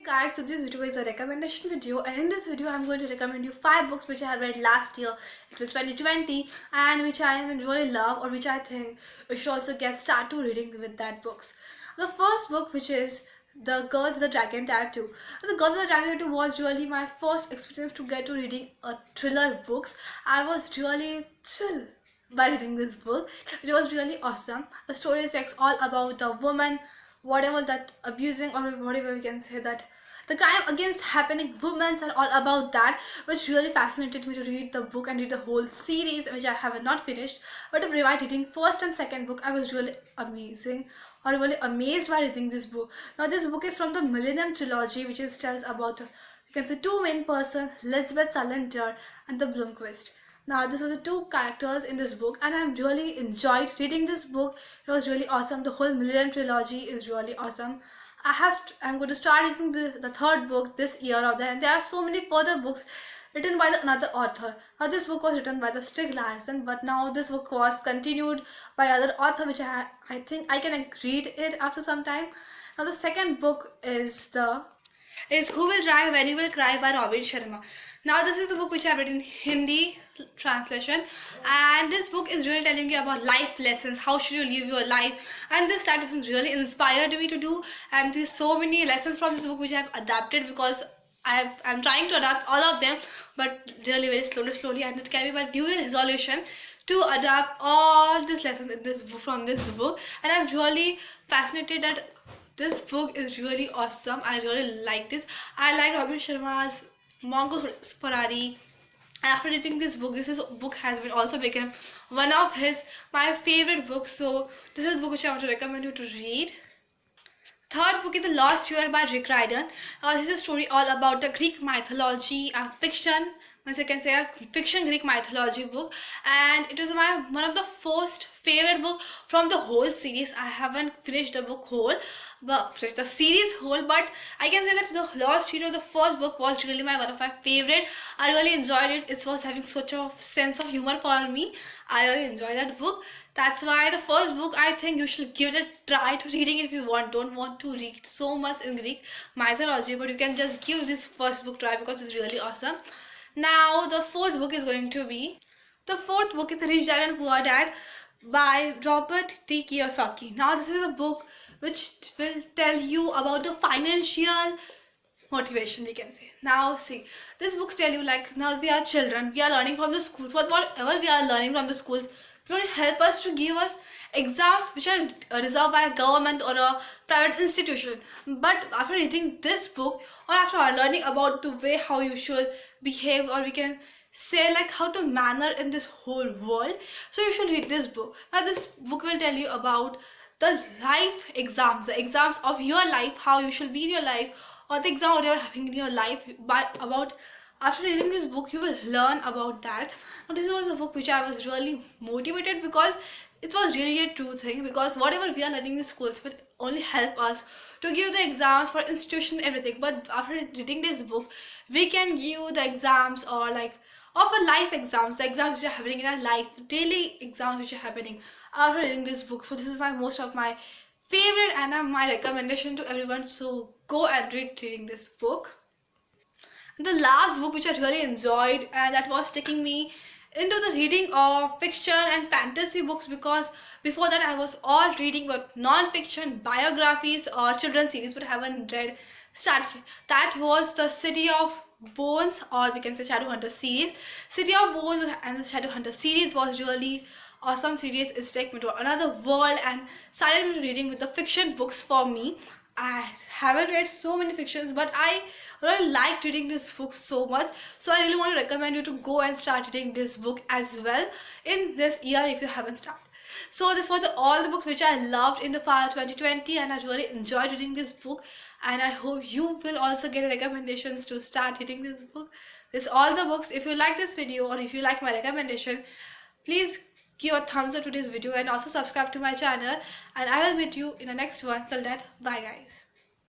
guys, so this video is a recommendation video, and in this video I'm going to recommend you 5 books which I have read last year. It was 2020, and which I really love, or which I think you should also get start to reading with that books. The first book, which is The Girl with the Dragon Tattoo. The Girl with the Dragon Tattoo was really my first experience to get to reading a thriller books. I was really thrilled by reading this book. It was really awesome. The story is all about the woman, whatever that abusing, or whatever we can say, that the crime against happening women are all about that, which really fascinated me to read the book and read the whole series, which I have not finished. But by reading first and second book, I was really really amazed by reading this book. Now this book is from the Millennium Trilogy, which tells about, you can say, two main person, Lisbeth Salander and the Bloomquist. Now these are the two characters in this book, and I really enjoyed reading this book. It was really awesome. The whole Millennium Trilogy is really awesome. I'm going to start reading the third book this year or there, and there are so many further books written by another author. Now this book was written by the Stieg Larsson, but now this book was continued by other author, which I think I can read it after some time. Now the second book is Who Will Drive When You Will Cry by Robin Sharma. Now this is the book which I read in Hindi translation, and this book is really telling you about life lessons. How should you live your life? And this type of things really inspired me to do, and there's so many lessons from this book which I have adapted, because I'm trying to adapt all of them, but really very slowly, and it can be my New Year resolution to adapt all these lessons in this book, from this book. And I'm really fascinated that this book is really awesome. I really like this. I like Robin Sharma's Mongo Ferrari. After reading this book has been also become one of my favorite books. So this is the book which I want to recommend you to read. Third book is The Lost Year by Rick Riordan. This is a story all about the Greek mythology, fiction. Once I can say a fiction Greek mythology book, and it is one of the first favorite book from the whole series. I haven't finished the book whole, but the series whole, but I can say that The Lost Hero, the first book, was really one of my favorite. I really enjoyed it. It was having such a sense of humor for me. I really enjoyed that book. That's why the first book, I think you should give it a try to reading it if you don't want to read so much in Greek mythology, but you can just give this first book try because it's really awesome. Now the fourth book is Rich Dad and Poor Dad by Robert T. Kiyosaki. Now this is a book which will tell you about the financial motivation, we can say. Now see, this books tell you, like, now we are children, we are learning from the schools, whatever we are learning from the schools, it will help us to give us exams which are reserved by a government or a private institution. But after reading this book, or after learning about the way how you should behave, or we can say like how to manner in this whole world, so you should read this book. Now this book will tell you about the life exams, the exams of your life, how you should be in your life, or the exam whatever having in your life. After reading this book, you will learn about that. Now this was a book which I was really motivated, because it was really a true thing, because whatever we are learning in schools will only help us to give the exams for institution, everything. But after reading this book, we can give the exams, or like of a life exams, the exams which are happening in our life, daily exams which are happening after reading this book. So this is most of my favorite, and my recommendation to everyone. So go and reading this book. And the last book which I really enjoyed, and that was taking me into the reading of fiction and fantasy books, because before that I was all reading but non-fiction biographies or children's series, but I haven't read started. That was the City of Bones, or we can say Shadowhunter series. City of Bones and the Shadowhunter series was really awesome series. It's taken me to another world and started me reading with the fiction books for me. I haven't read so many fictions, but I really liked reading this book so much. So I really want to recommend you to go and start reading this book as well in this year if you haven't started. So this was all the books which I loved in the fall 2020, and I really enjoyed reading this book. And I hope you will also get recommendations to start reading this book. This all the books. If you like this video, or if you like my recommendation, please give a thumbs up to this video, and also subscribe to my channel, and I will meet you in the next one. Till that, bye guys.